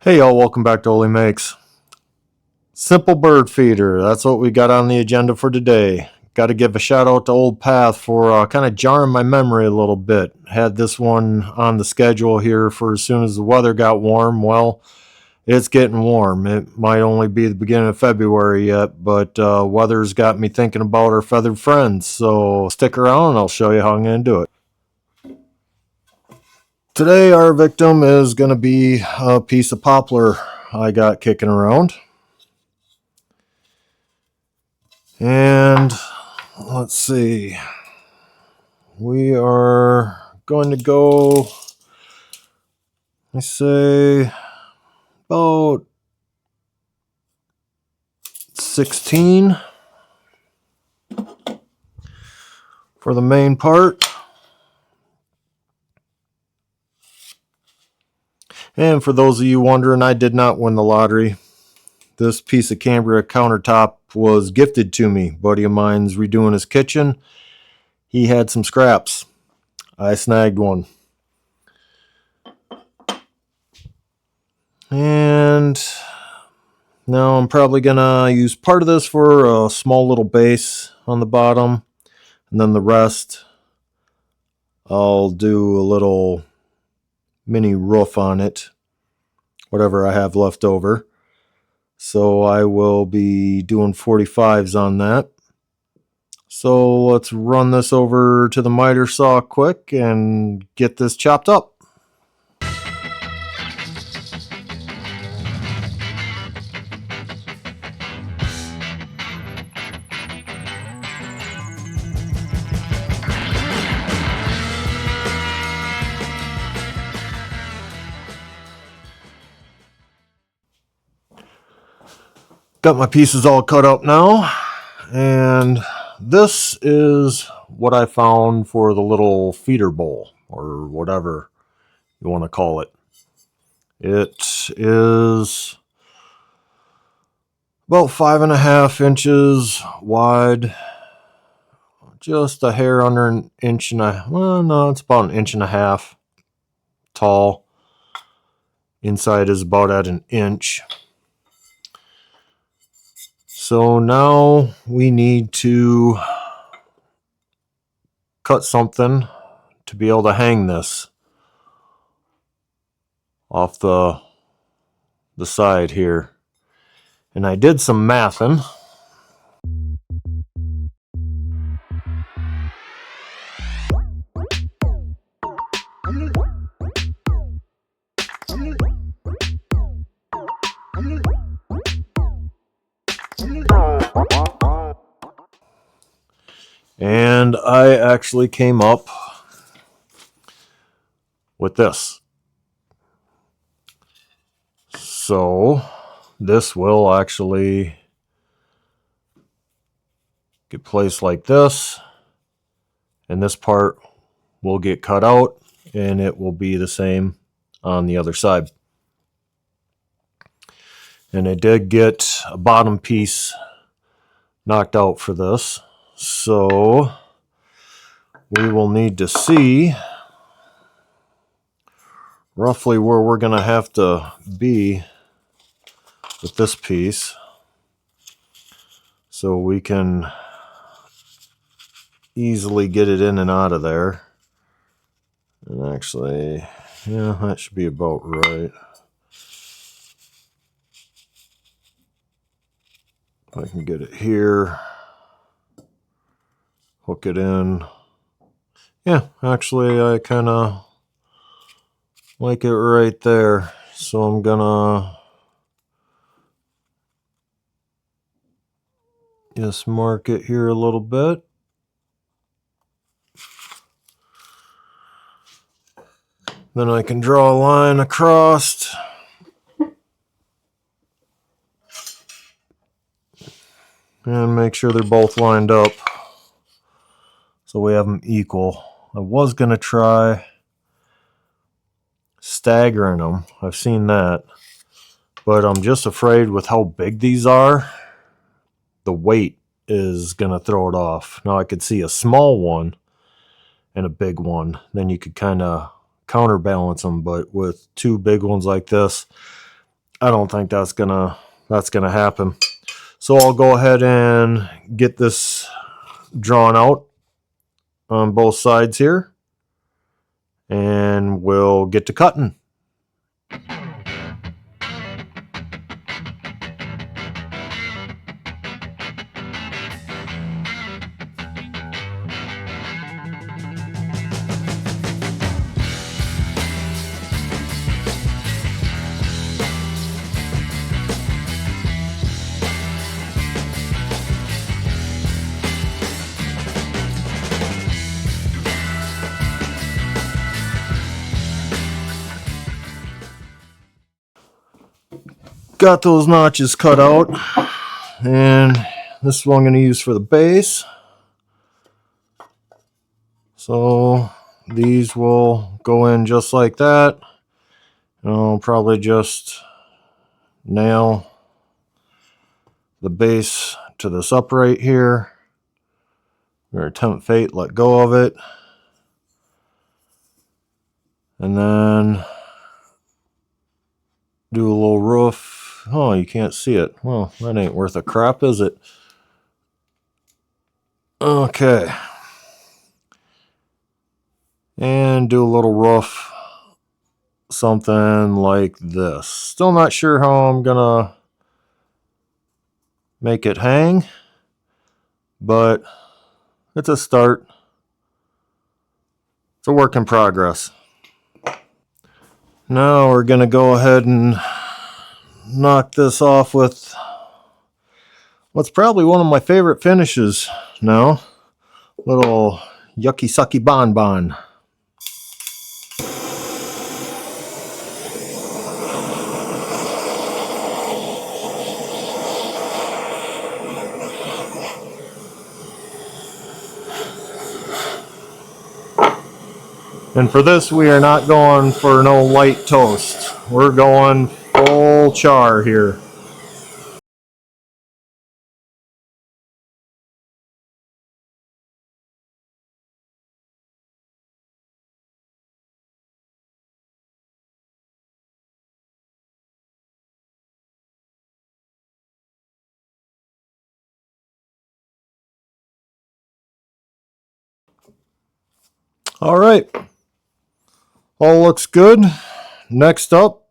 Hey y'all, welcome back to Oli Makes. Simple bird feeder, that's what we got on the agenda for today. Got to give a shout out to Old Path for kind of jarring my memory a little bit. Had this one on the schedule here for as soon as the weather got warm. Well, it's getting warm. It might only be the beginning of February yet, but weather's got me thinking about our feathered friends. So stick around and I'll show you how I'm going to do it. Today our victim is going to be a piece of poplar I got kicking around. And let's see, we are going to go, I say, about 16 for the main part. And for those of you wondering, I did not win the lottery. This piece of Cambria countertop was gifted to me. A buddy of mine's redoing his kitchen. He had some scraps. I snagged one. And now I'm probably going to use part of this for a small little base on the bottom. And then the rest, I'll do a little mini roof on it. Whatever I have left over. So I will be doing 45s on that. So let's run this over to the miter saw quick and get this chopped up. Got my pieces all cut up now, and this is what I found for the little feeder bowl, or whatever you want to call it. It is about 5.5 inches wide, just a hair under an inch and a, well, no, it's about 1.5 inches tall. Inside is about at 1 inch. So now we need to cut something to be able to hang this off the side here. And I did some mathing. And I actually came up with this. So this will actually get placed like this, and this part will get cut out, and it will be the same on the other side. And I did get a bottom piece knocked out for this. So we will need to see roughly where we're going to have to be with this piece so we can easily get it in and out of there. And actually, yeah, that should be about right. If I can get it here. Hook it in. Yeah, actually I kind of like it right there. So I'm gonna just mark it here a little bit. Then I can draw a line across. And make sure they're both lined up. So we have them equal. I was going to try staggering them. I've seen that. But I'm just afraid with how big these are, the weight is going to throw it off. Now I could see a small one and a big one. Then you could kind of counterbalance them. But with two big ones like this, I don't think that's gonna happen. So I'll go ahead and get this drawn out on both sides here, and we'll get to cutting. Got those notches cut out, and this is what I'm going to use for the base. So these will go in just like that. And I'll probably just nail the base to this upright here. Or tempt fate, let go of it. And then do a little roof. Oh, you can't see it. Well, that ain't worth a crap, is it? Okay. And do a little roof. Something like this. Still not sure how I'm gonna make it hang, but it's a start. It's a work in progress. Now we're gonna go ahead and knock this off with what's probably one of my favorite finishes now. Little yucky sucky bonbon. And for this, we are not going for no light toast. We're going full char here. All right. All looks good. Next up,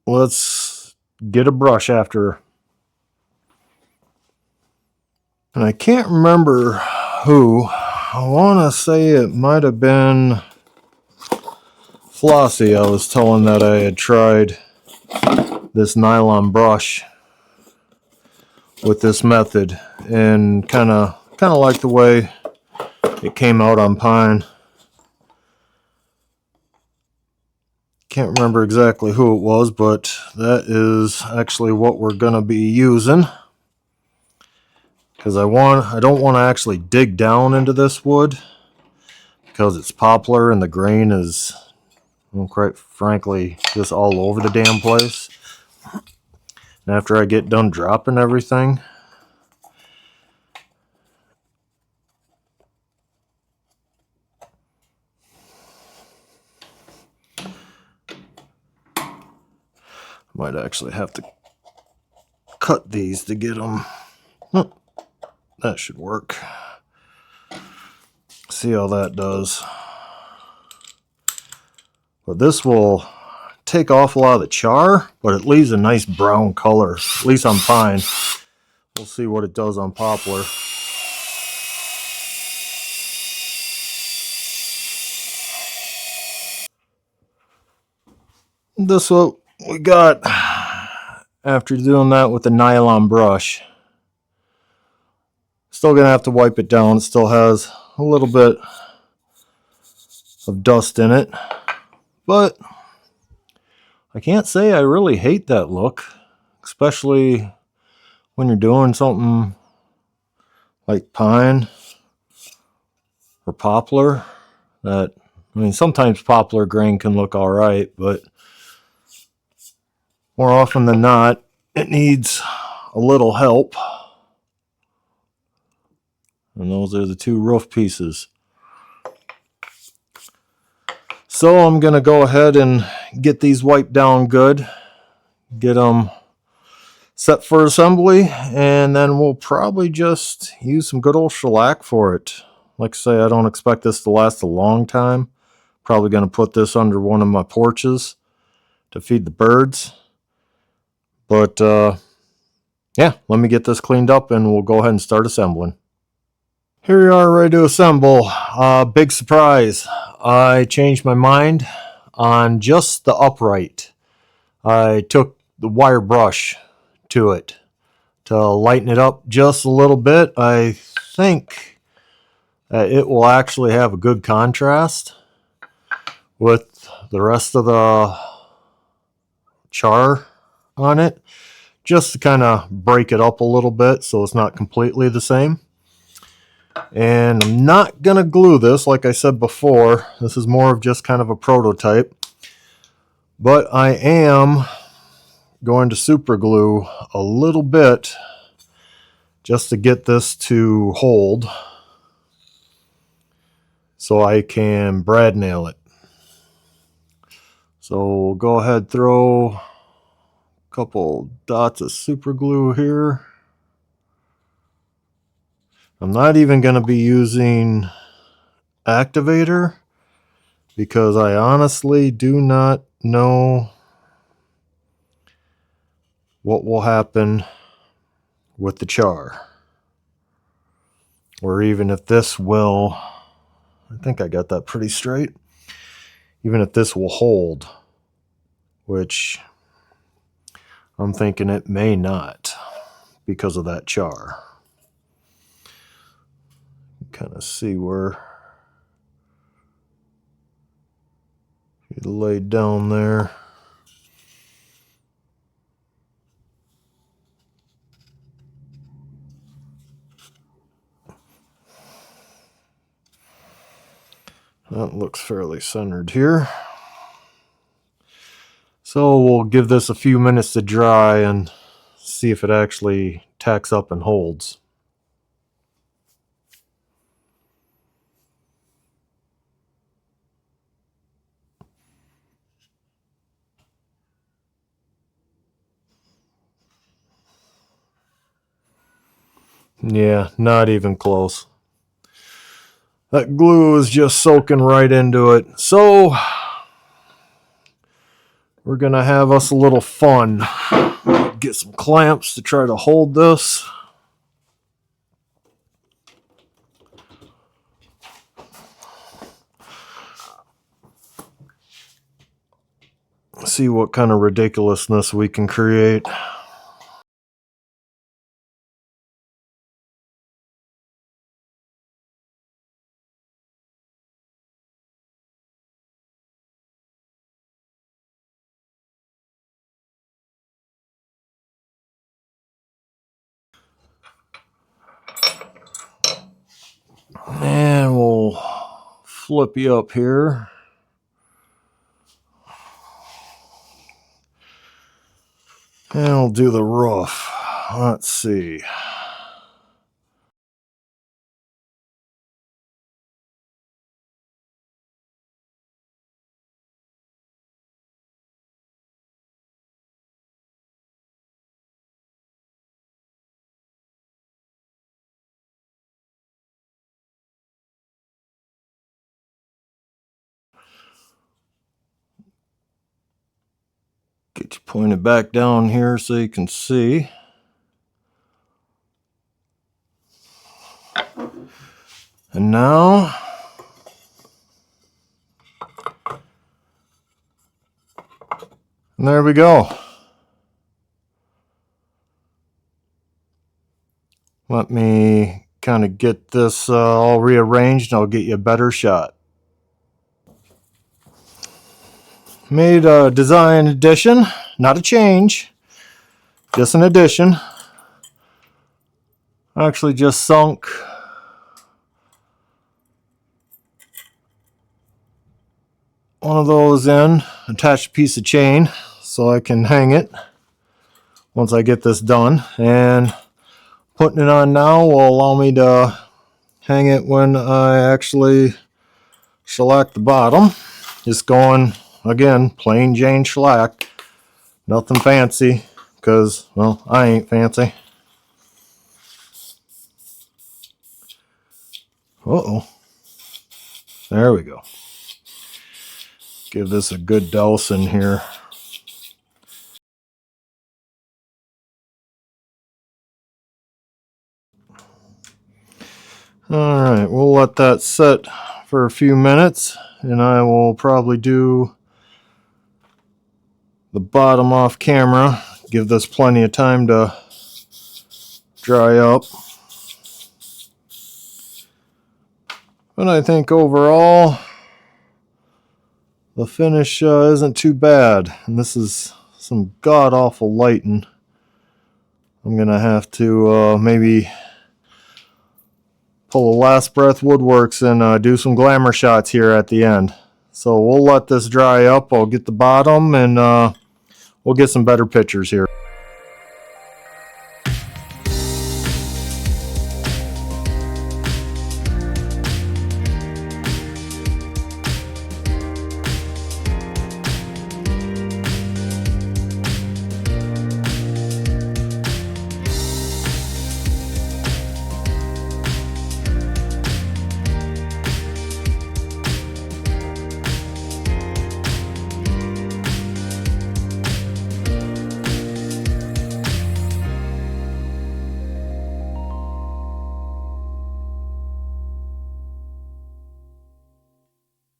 let's get a brush after. And I can't remember who. I want to say it might have been Flossie. I was telling that I had tried this nylon brush with this method and kind of like the way it came out on pine. Can't remember exactly who it was, but that is actually what we're going to be using. Because I don't want to actually dig down into this wood because it's poplar and the grain is, well, quite frankly, just all over the damn place. And after I get done dropping everything, might actually have to cut these to get them. Oh, that should work. See how that does. But this will take off a lot of the char, but it leaves a nice brown color, at least on pine. We'll see what it does on poplar. This is what we got after doing that with the nylon brush. Still gonna have to wipe it down. It still has a little bit of dust in it, but I can't say I really hate that look, especially when you're doing something like pine or poplar. That, I mean, sometimes poplar grain can look all right, but more often than not, it needs a little help. And those are the two roof pieces. So I'm going to go ahead and get these wiped down good. get them set for assembly, and then we'll probably just use some good old shellac for it. Like I say, I don't expect this to last a long time. Probably going to put this under one of my porches to feed the birds. But yeah, let me get this cleaned up and we'll go ahead and start assembling. Here we are, ready to assemble. Big surprise. I changed my mind on just the upright. I took the wire brush to it to lighten it up just a little bit. I think it will actually have a good contrast with the rest of the char on it, just to kind of break it up a little bit so it's not completely the same. And I'm not gonna glue this, like I said before. This is more of just kind of a prototype, but I am going to super glue a little bit just to get this to hold so I can brad nail it. So we'll go ahead, throw a couple dots of super glue here. I'm not even going to be using activator because I honestly do not know what will happen with the char, or even if this will, I think I got that pretty straight, even if this will hold, which I'm thinking it may not because of that char. Kind of see where it laid down there. That looks fairly centered here. So we'll give this a few minutes to dry and see if it actually tacks up and holds. Yeah, not even close. That glue is just soaking right into it. So we're gonna have us a little fun. Get some clamps to try to hold this. See what kind of ridiculousness we can create. And we'll flip you up here. And we'll do the roof. Let's see. Get you pointed back down here so you can see. And now and there we go. Let me kind of get this all rearranged and I'll get you a better shot. Made a design addition, not a change, just an addition. I actually just sunk one of those in, attached a piece of chain so I can hang it once I get this done. And putting it on now will allow me to hang it when I actually shellac the bottom. Just going, again, plain Jane shellac. Nothing fancy, because, well, I ain't fancy. Uh-oh. There we go. Give this a good douse in here. Alright, we'll let that set for a few minutes, and I will probably do the bottom off camera. Give this plenty of time to dry up. But I think overall, the finish isn't too bad. And this is some god-awful lighting. I'm going to have to maybe pull a last breath woodworks and do some glamour shots here at the end. So we'll let this dry up. I'll get the bottom and we'll get some better pictures here.